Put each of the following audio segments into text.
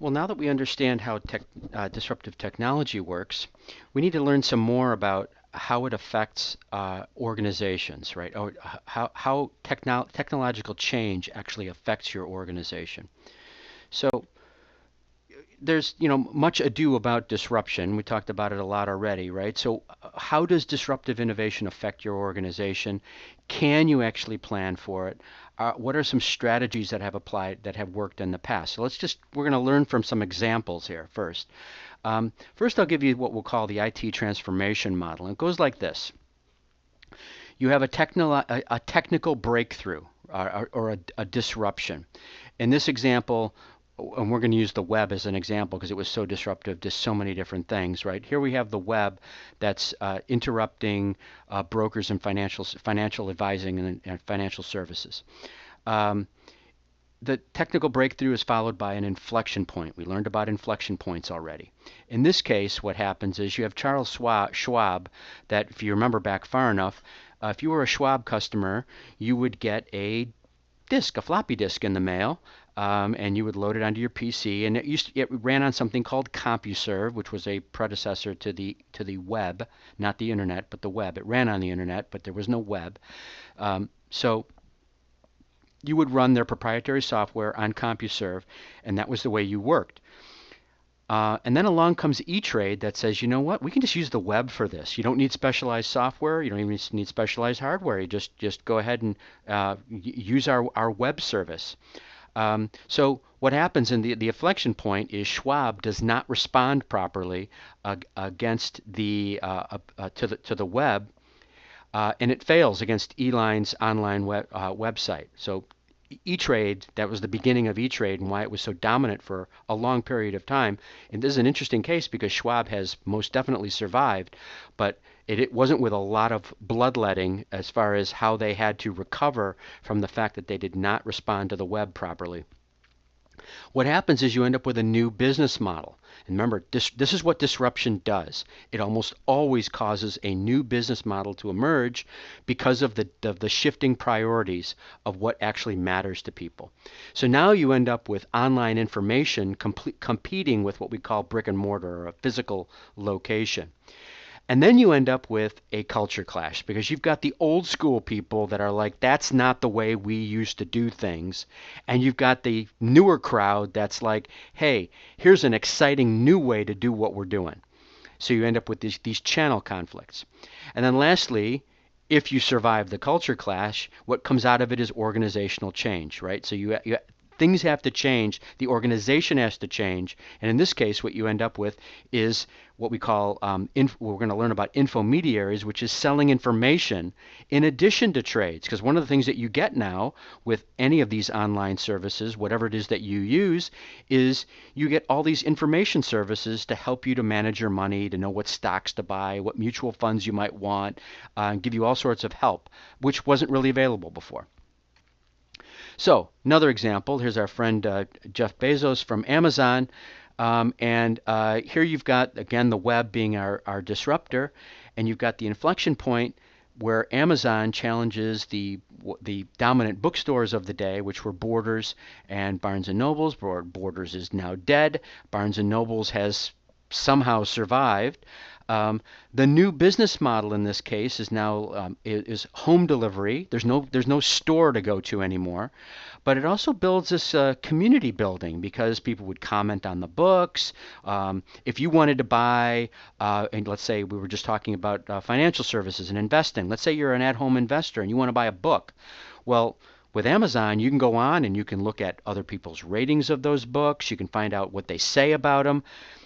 Well, now that we understand how disruptive technology works, we need to learn some more about how it affects organizations, right? Or how technological change actually affects your organization. So there's, much ado about disruption. We talked about it a lot already, right? So how does disruptive innovation affect your organization? Can you actually plan for it? What are some strategies that have applied that have worked in the past? So we're going to learn from some examples here first. First, I'll give you what we'll call the IT transformation model. It goes like this. You have a technical breakthrough or a disruption. In this example, and we're going to use the web as an example because it was so disruptive to so many different things, right? Here we have the web that's interrupting brokers and financial advising and financial services. The technical breakthrough is followed by an inflection point. We learned about inflection points already. In this case, what happens is you have Charles Schwab that, if you remember back far enough, if you were a Schwab customer, you would get a floppy disk in the mail, and you would load it onto your PC, and it ran on something called CompuServe, which was a predecessor to the web, not the internet, but the web. It ran on the internet, but there was no web. So you would run their proprietary software on CompuServe, and that was the way you worked. And then along comes E-Trade that says, you know what, we can just use the web for this. You don't need specialized software. You don't even need specialized hardware. You just go ahead and use our web service. So what happens in the inflection point is Schwab does not respond properly against to the web, and it fails against E-Line's online website. So E-Trade, that was the beginning of E-Trade and why it was so dominant for a long period of time. And this is an interesting case because Schwab has most definitely survived, but it wasn't with a lot of bloodletting as far as how they had to recover from the fact that they did not respond to the web properly. What happens is you end up with a new business model. And remember, this is what disruption does. It almost always causes a new business model to emerge because of the shifting priorities of what actually matters to people. So now you end up with online information competing with what we call brick and mortar or a physical location. And then you end up with a culture clash because you've got the old school people that are like, that's not the way we used to do things. And you've got the newer crowd that's like, hey, here's an exciting new way to do what we're doing. So you end up with these channel conflicts. And then lastly, if you survive the culture clash, what comes out of it is organizational change, right? So things have to change, the organization has to change, and in this case what you end up with is what we call, we're going to learn about infomediaries, which is selling information in addition to trades, because one of the things that you get now with any of these online services, whatever it is that you use, is you get all these information services to help you to manage your money, to know what stocks to buy, what mutual funds you might want, and give you all sorts of help, which wasn't really available before. So another example, here's our friend Jeff Bezos from Amazon. And here you've got, again, the web being our disruptor. And you've got the inflection point where Amazon challenges the dominant bookstores of the day, which were Borders and Barnes & Nobles. Borders is now dead. Barnes & Nobles has somehow survived. The new business model in this case is now is home delivery. There's no store to go to anymore, but it also builds this community building because people would comment on the books. If you wanted to buy, and let's say we were just talking about financial services and investing. Let's say you're an at-home investor and you want to buy a book. Well, with Amazon, you can go on and you can look at other people's ratings of those books. You can find out what they say about them.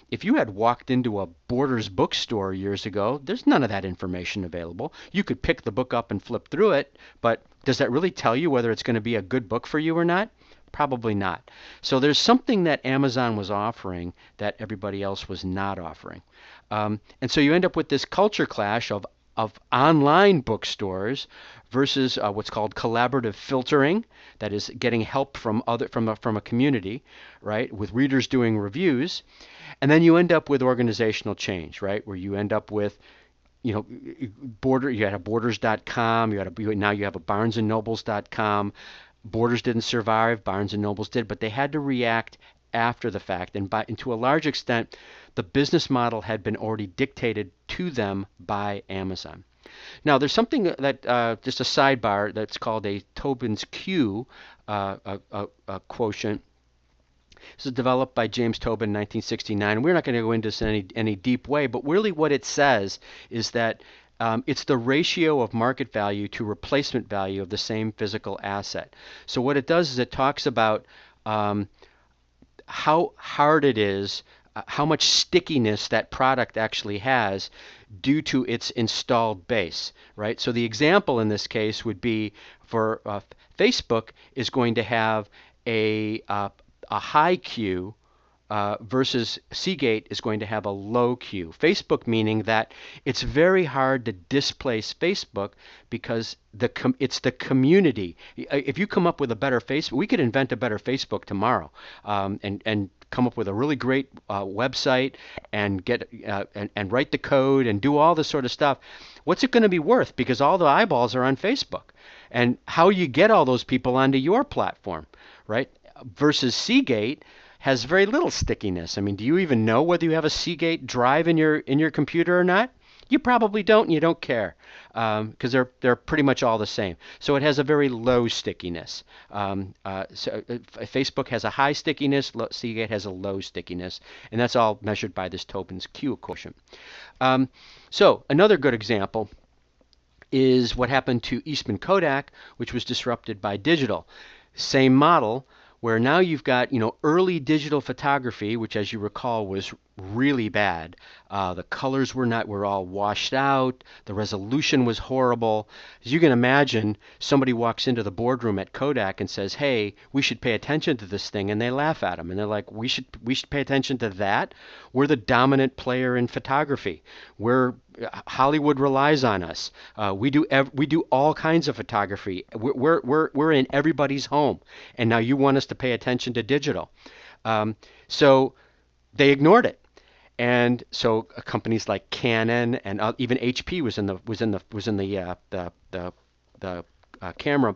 If you had walked into a Borders bookstore years ago, there's none of that information available. You could pick the book up and flip through it, but does that really tell you whether it's going to be a good book for you or not? Probably not. So there's something that Amazon was offering that everybody else was not offering. And so you end up with this culture clash of online bookstores versus what's called collaborative filtering, that is getting help from a community, right, with readers doing reviews. And then you end up with organizational change, right, where you end up with, you had a Borders.com, now you have a BarnesandNobles.com. Borders didn't survive, Barnes and Nobles did, but they had to react after the fact, and to a large extent, the business model had been already dictated to them by Amazon. Now, there's something that just a sidebar that's called a Tobin's Q a quotient. This is developed by James Tobin in 1969. We're not going to go into this in any deep way, but really what it says is that it's the ratio of market value to replacement value of the same physical asset. So what it does is it talks about how hard it is, how much stickiness that product actually has due to its installed base, right? So the example in this case would be for Facebook is going to have a high Q versus Seagate is going to have a low Q. Facebook meaning that it's very hard to displace Facebook because it's the community. If you come up with a better Facebook, we could invent a better Facebook tomorrow, and come up with a really great website and get and write the code and do all this sort of stuff. What's it going to be worth? Because all the eyeballs are on Facebook, and how you get all those people onto your platform, right? Versus Seagate has very little stickiness. I mean, do you even know whether you have a Seagate drive in your computer or not? You probably don't, and you don't care, because they're pretty much all the same. So it has a very low stickiness. Facebook has a high stickiness, Seagate has a low stickiness, and that's all measured by this Tobin's Q quotient. So another good example is what happened to Eastman Kodak, which was disrupted by digital. Same model, where now you've got, early digital photography, which as you recall was really bad. The colors were all washed out. The resolution was horrible. As you can imagine, somebody walks into the boardroom at Kodak and says, "Hey, we should pay attention to this thing," and they laugh at them, and they're like, "We should pay attention to that? We're the dominant player in photography. Hollywood relies on us. We do all kinds of photography. We're in everybody's home, and now you want us to pay attention to digital." So they ignored it. And so companies like Canon and even HP was in the camera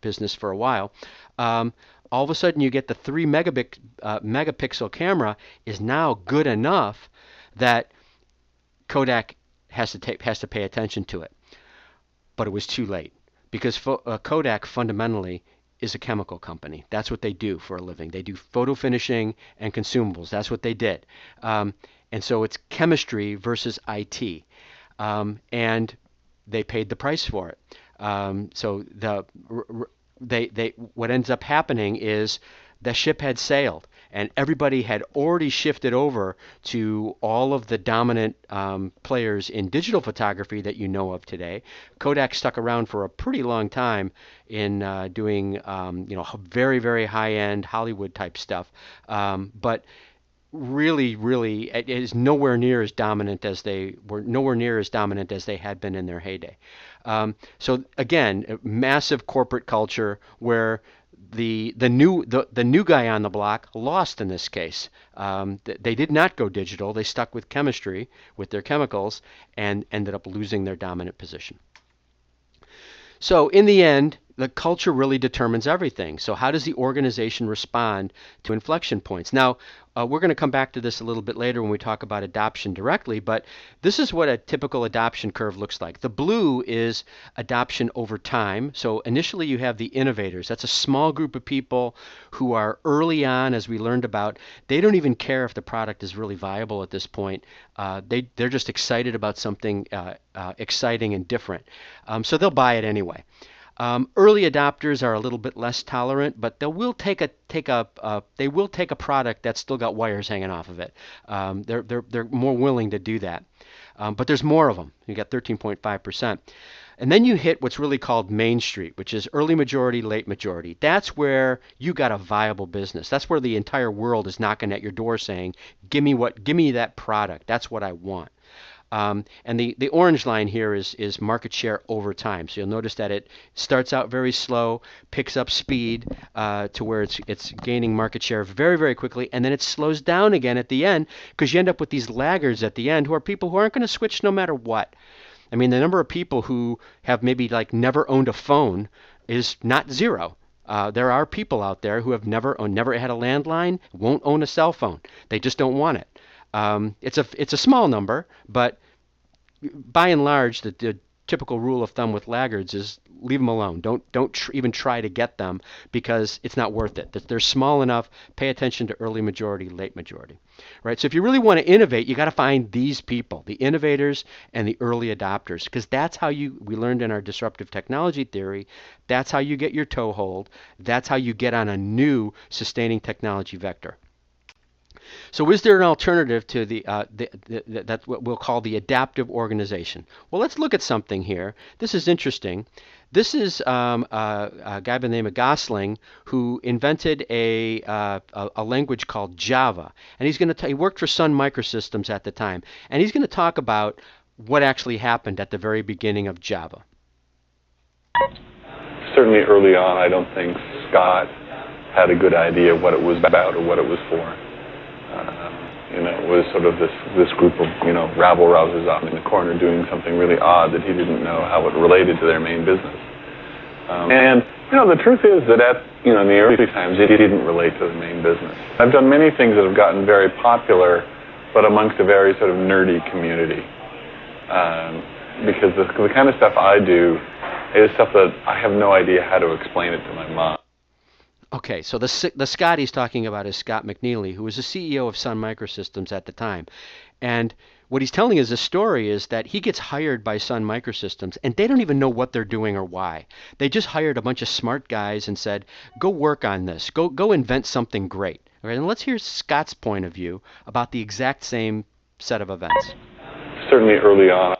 business for a while. All of a sudden, you get the 3 megapixel camera is now good enough that Kodak has to pay attention to it. But it was too late, because Kodak fundamentally is a chemical company. That's what they do for a living. They do photo finishing and consumables. That's what they did. And so it's chemistry versus IT. And they paid the price for it. So what ends up happening is the ship had sailed, and everybody had already shifted over to all of the dominant players in digital photography that you know of today. Kodak stuck around for a pretty long time in doing very, very high-end Hollywood type stuff, but really it is nowhere near as dominant as they had been in their heyday. So again, a massive corporate culture where the new guy on the block lost in this case. They did not go digital. They stuck with chemistry, with their chemicals, and ended up losing their dominant position. So in the end, the culture really determines everything. So how does the organization respond to inflection points? Now, we're going to come back to this a little bit later when we talk about adoption directly, but this is what a typical adoption curve looks like. The blue is adoption over time. So initially you have the innovators. That's a small group of people who are early on, as we learned about. They don't even care if the product is really viable at this point. They're just excited about something exciting and different. So they'll buy it anyway. Early adopters are a little bit less tolerant, but they will take a product that's still got wires hanging off of it. They're more willing to do that. But there's more of them. You got 13.5%. And then you hit what's really called Main Street, which is early majority, late majority. That's where you got a viable business. That's where the entire world is knocking at your door saying, give me that product. That's what I want. And the orange line here is market share over time. So you'll notice that it starts out very slow, picks up speed to where it's gaining market share very, very quickly, and then it slows down again at the end, because you end up with these laggards at the end who are people who aren't going to switch no matter what. I mean, the number of people who have maybe like never owned a phone is not zero. There are people out there who have never had a landline, won't own a cell phone. They just don't want it. It's a small number, but by and large, the typical rule of thumb with laggards is leave them alone. Don't even try to get them because it's not worth it. They're small enough. Pay attention to early majority, late majority, right? So if you really want to innovate, you got to find these people, the innovators and the early adopters, because that's how we learned in our disruptive technology theory. That's how you get your toehold. That's how you get on a new sustaining technology vector. So is there an alternative to that's what we'll call the adaptive organization? Well, let's look at something here. This is interesting. This is a guy by the name of Gosling who invented a language called Java, and he worked for Sun Microsystems at the time, and he's going to talk about what actually happened at the very beginning of Java. Certainly early on, I don't think Scott had a good idea what it was about or what it was for. It was sort of this group of, rabble-rousers out in the corner doing something really odd that he didn't know how it related to their main business. The truth is that in the early times, it didn't relate to the main business. I've done many things that have gotten very popular, but amongst a very sort of nerdy community. Because the kind of stuff I do is stuff that I have no idea how to explain it to my mom. Okay, so the Scott he's talking about is Scott McNealy, who was the CEO of Sun Microsystems at the time. And what he's telling us, the story is that he gets hired by Sun Microsystems, and they don't even know what they're doing or why. They just hired a bunch of smart guys and said, go work on this. Go invent something great. All right, and let's hear Scott's point of view about the exact same set of events. Certainly early on,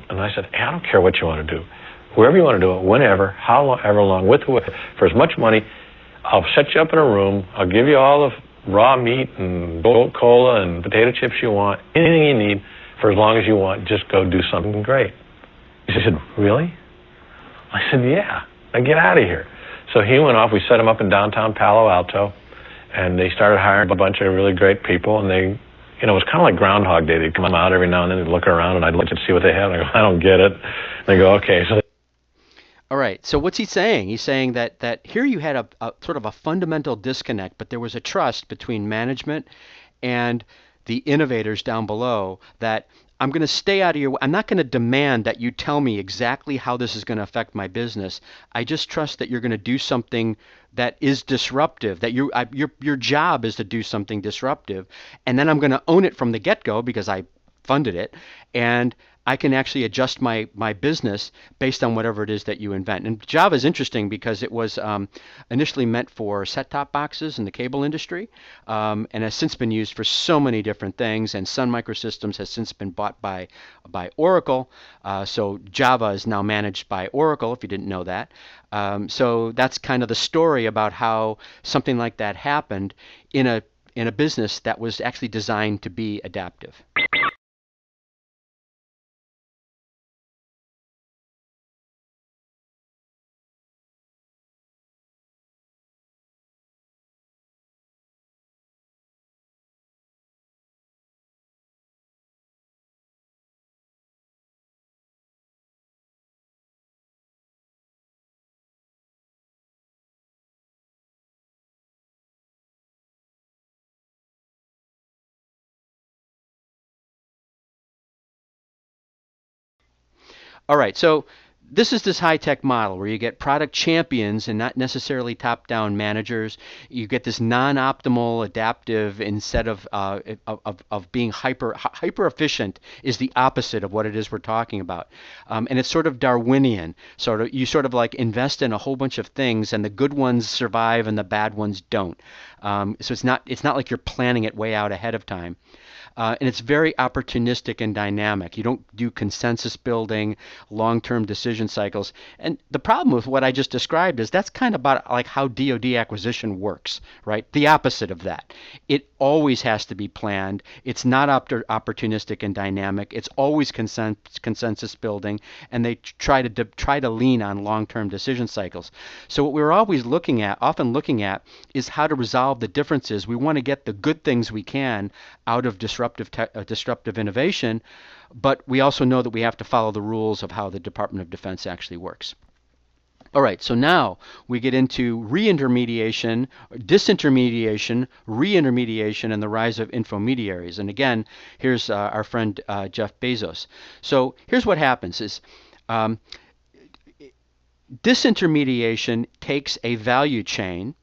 and I said, hey, I don't care what you want to do. Wherever you want to do it, whenever, however long, for as much money, I'll set you up in a room, I'll give you all the raw meat and Coca-Cola and potato chips you want, anything you need, for as long as you want, just go do something great. He said, really? I said, yeah, now get out of here. So he went off, we set him up in downtown Palo Alto, and they started hiring a bunch of really great people, and they, it was kind of like Groundhog Day. They'd come out every now and then, they'd look around, and I'd look to see what they had, and I go, I don't get it. And they go, okay. So all right, so what's he saying? He's saying that here you had a sort of a fundamental disconnect, but there was a trust between management and the innovators down below that I'm going to stay out of your way. I'm not going to demand that you tell me exactly how this is going to affect my business. I just trust that you're going to do something that is disruptive, that your job is to do something disruptive, and then I'm going to own it from the get-go because I funded it, and I can actually adjust my business based on whatever it is that you invent. And Java is interesting because it was initially meant for set-top boxes in the cable industry, and has since been used for so many different things. And Sun Microsystems has since been bought by Oracle, so Java is now managed by Oracle, if you didn't know that. So that's kind of the story about how something like that happened in a business that was actually designed to be adaptive. All right, so this is this high-tech model where you get product champions and not necessarily top-down managers. You get this non-optimal adaptive instead of being hyper efficient is the opposite of what it is we're talking about, and it's sort of Darwinian. You sort of like invest in a whole bunch of things, and the good ones survive and the bad ones don't. So it's not like you're planning it way out ahead of time. and it's very opportunistic and dynamic. You don't do consensus building, long-term decision cycles. And the problem with what I just described is that's kind of about like how DoD acquisition works, right? The opposite of that. It always has to be planned. It's not opportunistic and dynamic. It's always consensus building, and they try to lean on long-term decision cycles. So what we're always often looking at, is how to resolve the differences. We want to get the good things we can out of disruptive innovation, but we also know that we have to follow the rules of how the Department of Defense actually works. All right, so now we get into reintermediation, disintermediation, reintermediation, and the rise of infomediaries. And again, here's our friend Jeff Bezos. So here's what happens is disintermediation takes a value chain,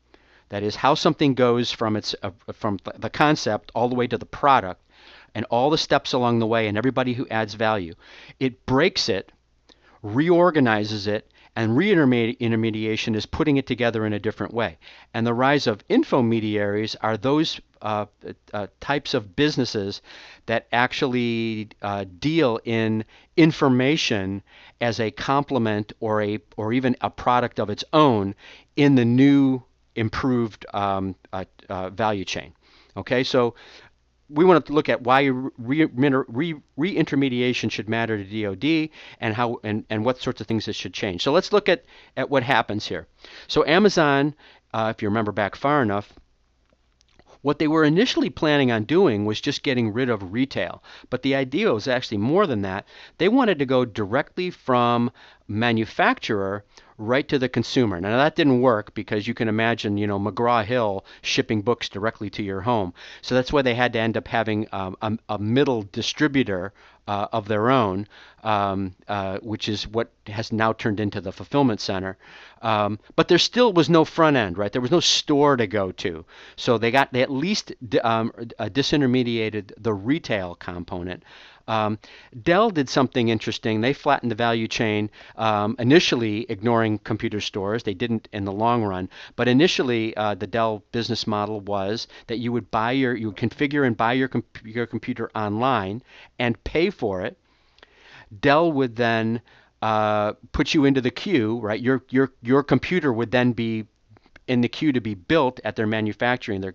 that is how something goes from the concept all the way to the product, and all the steps along the way and everybody who adds value. It breaks it, reorganizes it, and reintermediation is putting it together in a different way. And the rise of infomediaries are those types of businesses that actually deal in information as a complement or even a product of its own in the new improved value chain. Okay, so we want to look at why reintermediation should matter to DoD and how and what sorts of things it should change. So let's look at what happens here. So Amazon, if you remember back far enough, what they were initially planning on doing was just getting rid of retail. But the idea was actually more than that. They wanted to go directly from manufacturer right to the consumer. Now that didn't work because you can imagine, McGraw-Hill shipping books directly to your home. So that's why they had to end up having a middle distributor of their own, which is what has now turned into the fulfillment center. But there still was no front end, right? There was no store to go to. So they at least disintermediated the retail component. Dell did something interesting. They flattened the value chain, initially ignoring computer stores. They didn't in the long run, but initially the Dell business model was that you would configure and buy your computer online and pay for it. Dell would then put you into the queue, right? Your computer would then be in the queue to be built at their manufacturing, their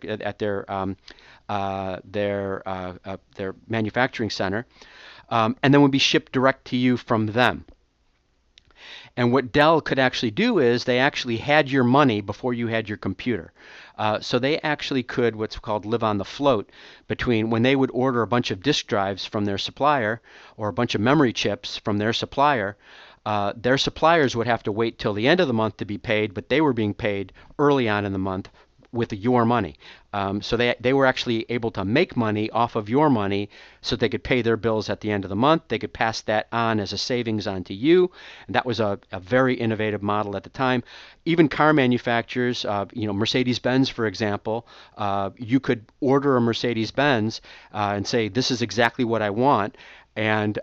manufacturing center, and then would be shipped direct to you from them. And what Dell could actually do is they actually had your money before you had your computer. So they actually could what's called live on the float between when they would order a bunch of disk drives from their supplier or a bunch of memory chips from their suppliers would have to wait till the end of the month to be paid, but they were being paid early on in the month with your money. So they were actually able to make money off of your money so they could pay their bills at the end of the month. They could pass that on as a savings on to you. And that was a very innovative model at the time. Even car manufacturers, Mercedes-Benz, for example, you could order a Mercedes-Benz and say, this is exactly what I want. And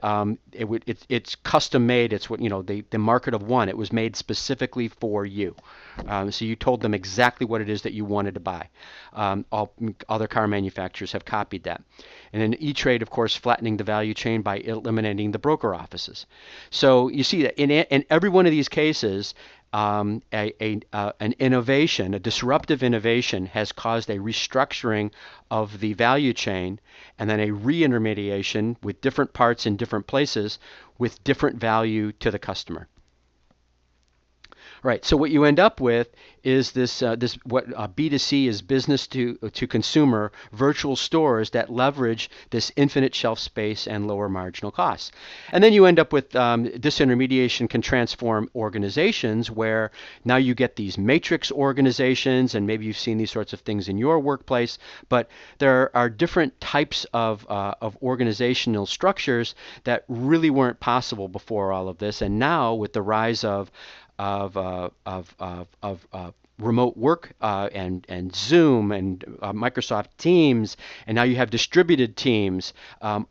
it's custom made. It's what the market of one. It was made specifically for you. So you told them exactly what it is that you wanted to buy. All other car manufacturers have copied that. And then E-Trade, of course, flattening the value chain by eliminating the broker offices. So you see that in every one of these cases, an innovation, a disruptive innovation, has caused a restructuring of the value chain and then a reintermediation with different parts in different places with different value to the customer. Right. So what you end up with is this what B2C is, business to consumer, virtual stores that leverage this infinite shelf space and lower marginal costs. And then you end up with disintermediation can transform organizations where now you get these matrix organizations, and maybe you've seen these sorts of things in your workplace, but there are different types of organizational structures that really weren't possible before all of this. And now with the rise of remote work and Zoom and Microsoft Teams, and now you have distributed teams.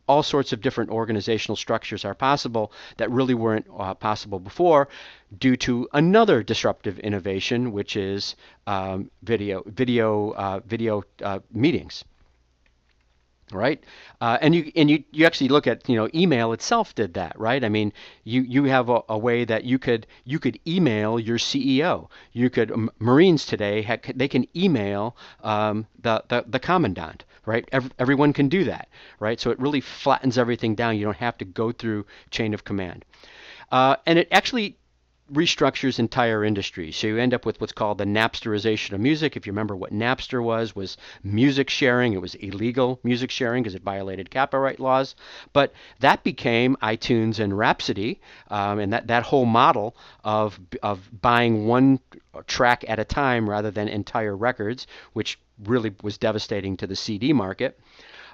All sorts of different organizational structures are possible that really weren't possible before due to another disruptive innovation, which is video meetings. right? And you actually look at, email itself did that, right? I mean, you have a way that you could email your CEO. You could Marines today they can email the commandant, right? Everyone can do that, right? So it really flattens everything down. You don't have to go through chain of command, and it actually restructures entire industries. So you end up with what's called the Napsterization of music. If you remember what Napster was music sharing. It was illegal music sharing because it violated copyright laws. But that became iTunes and Rhapsody, and that whole model of buying one track at a time rather than entire records, which really was devastating to the CD market.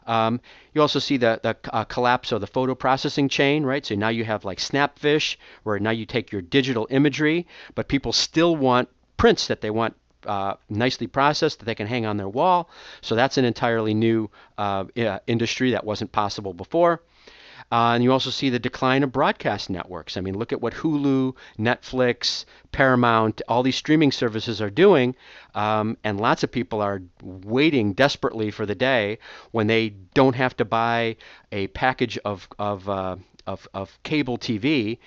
You also see the collapse of the photo processing chain, right? So now you have like Snapfish, where now you take your digital imagery, but people still want prints that they want nicely processed that they can hang on their wall. So that's an entirely new industry that wasn't possible before. And you also see the decline of broadcast networks. I mean, look at what Hulu, Netflix, Paramount, all these streaming services are doing. And lots of people are waiting desperately for the day when they don't have to buy a package of cable TV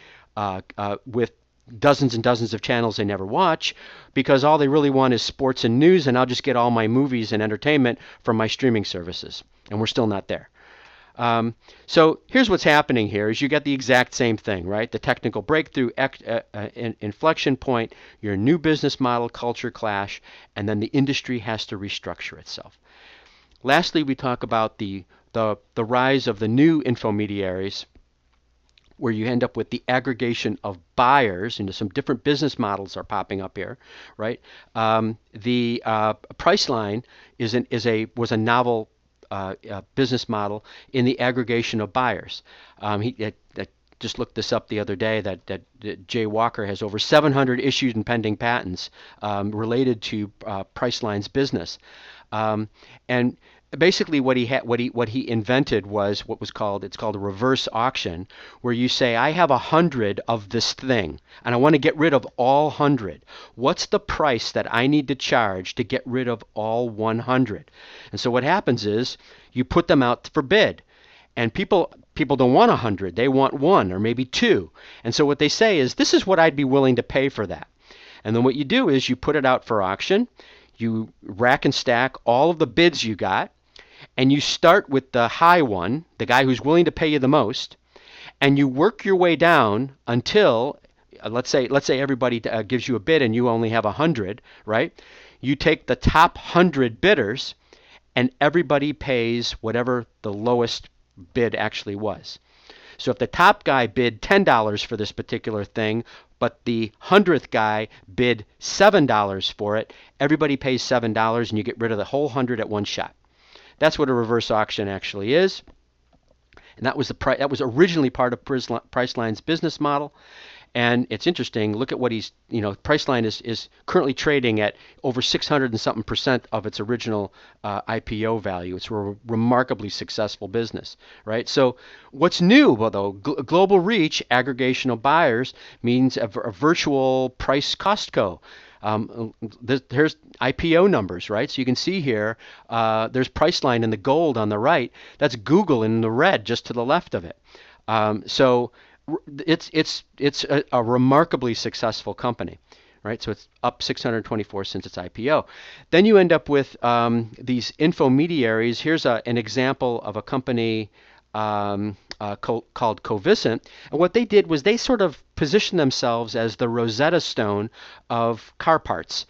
with dozens and dozens of channels they never watch, because all they really want is sports and news, and I'll just get all my movies and entertainment from my streaming services. And we're still not there. So here's what's happening here is you get the exact same thing, right? The technical breakthrough, inflection point, your new business model, culture clash, and then the industry has to restructure itself. Lastly, we talk about the rise of the new infomediaries, where you end up with the aggregation of buyers. Some different business models are popping up here, right? The Priceline was a novel business model in the aggregation of buyers. Just looked this up the other day that Jay Walker has over 700 issued and pending patents related to Priceline's business. And basically what he invented was it's called a reverse auction, where you say, I have 100 of this thing and I want to get rid of all 100. What's the price that I need to charge to get rid of all 100? And so what happens is you put them out for bid, and people don't want 100, they want one or maybe two. And so what they say is, this is what I'd be willing to pay for that. And then what you do is you put it out for auction, you rack and stack all of the bids you got, and you start with the high one, the guy who's willing to pay you the most, and you work your way down until, let's say everybody gives you a bid and you only have 100, right? You take the top 100 bidders, and everybody pays whatever the lowest bid actually was. So if the top guy bid $10 for this particular thing, but the 100th guy bid $7 for it, everybody pays $7 and you get rid of the whole 100 at one shot. That's what a reverse auction actually is. And that was originally part of Priceline's business model. And it's interesting, look at what Priceline is currently trading at over 600 and something % of its original IPO value. It's a remarkably successful business, right? So what's new? Well, though, global reach, aggregation of buyers means a virtual price Costco. Here's IPO numbers, right? So you can see here, there's Priceline in the gold on the right. That's Google in the red just to the left of it. So it's a remarkably successful company, right? So it's up 624 since its IPO. Then you end up with these infomediaries. Here's an example of a company called Covisint. And what they did was they sort of positioned themselves as the Rosetta Stone of car parts.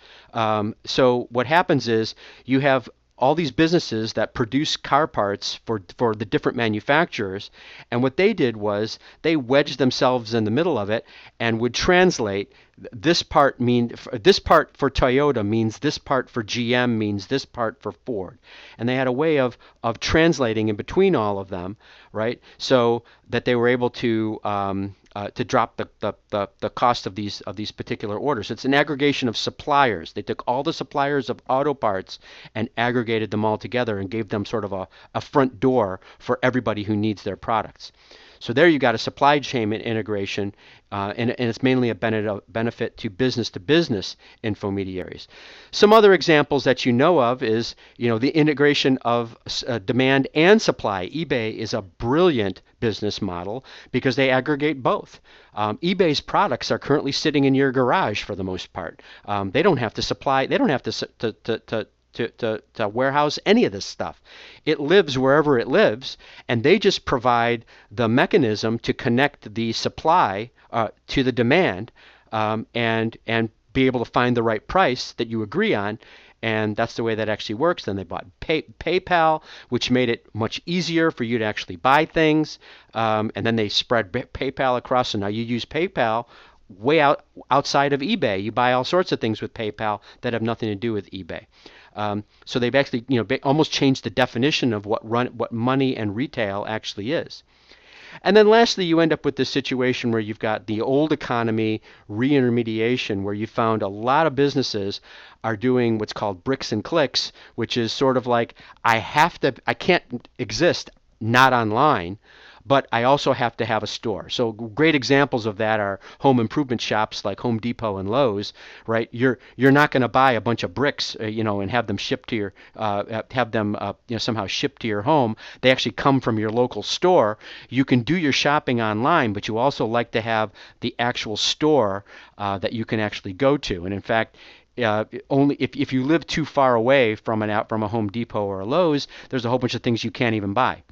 So what happens is you have all these businesses that produce car parts for the different manufacturers, and what they did was they wedged themselves in the middle of it and would translate this part for Toyota means this part for GM means this part for Ford, and they had a way of translating in between all of them, right? So that they were able to drop the cost of these particular orders. It's an aggregation of suppliers. They took all the suppliers of auto parts and aggregated them all together and gave them sort of a front door for everybody who needs their products. So there you got a supply chain integration, and it's mainly a benefit to business infomediaries. Some other examples that you know of is, the integration of demand and supply. eBay is a brilliant business model because they aggregate both. eBay's products are currently sitting in your garage for the most part. They don't have to supply. They don't have to warehouse any of this stuff. It lives wherever it lives, and they just provide the mechanism to connect the supply to the demand, and be able to find the right price that you agree on. And that's the way that actually works. Then they bought PayPal, which made it much easier for you to actually buy things. And then they spread PayPal across, so now you use PayPal way outside of eBay. You buy all sorts of things with PayPal that have nothing to do with eBay. So they've actually, almost changed the definition of what money and retail actually is. And then lastly, you end up with this situation where you've got the old economy reintermediation, where you found a lot of businesses are doing what's called bricks and clicks, which is sort of like, I can't exist not online, but I also have to have a store. So great examples of that are home improvement shops like Home Depot and Lowe's, right? You're not going to buy a bunch of bricks, and have them shipped to your, somehow shipped to your home. They actually come from your local store. You can do your shopping online, but you also like to have the actual store that you can actually go to. And in fact, only if you live too far away from a Home Depot or a Lowe's, there's a whole bunch of things you can't even buy.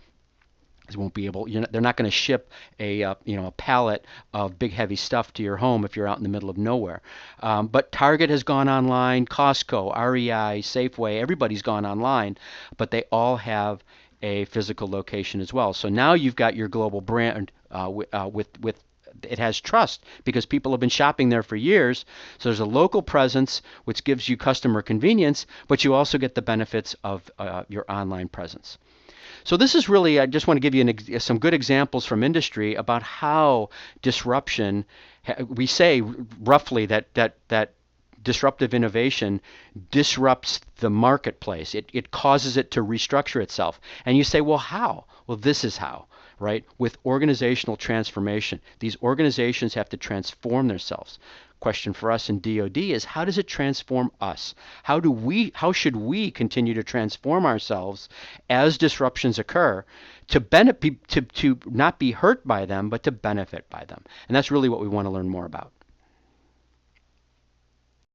Won't be able. They're not going to ship a pallet of big heavy stuff to your home if you're out in the middle of nowhere. But Target has gone online, Costco, REI, Safeway, everybody's gone online, but they all have a physical location as well. So now you've got your global brand with it has trust because people have been shopping there for years. So there's a local presence which gives you customer convenience, but you also get the benefits of your online presence. So this is really, I just want to give you some good examples from industry about how disruption, we say roughly that disruptive innovation disrupts the marketplace. It causes it to restructure itself. And you say, well, how? Well, this is how, right? With organizational transformation. These organizations have to transform themselves. Question for us in DoD is, how does it transform us? How should we continue to transform ourselves as disruptions occur to benefit, to not be hurt by them, but to benefit by them? And that's really what we want to learn more about.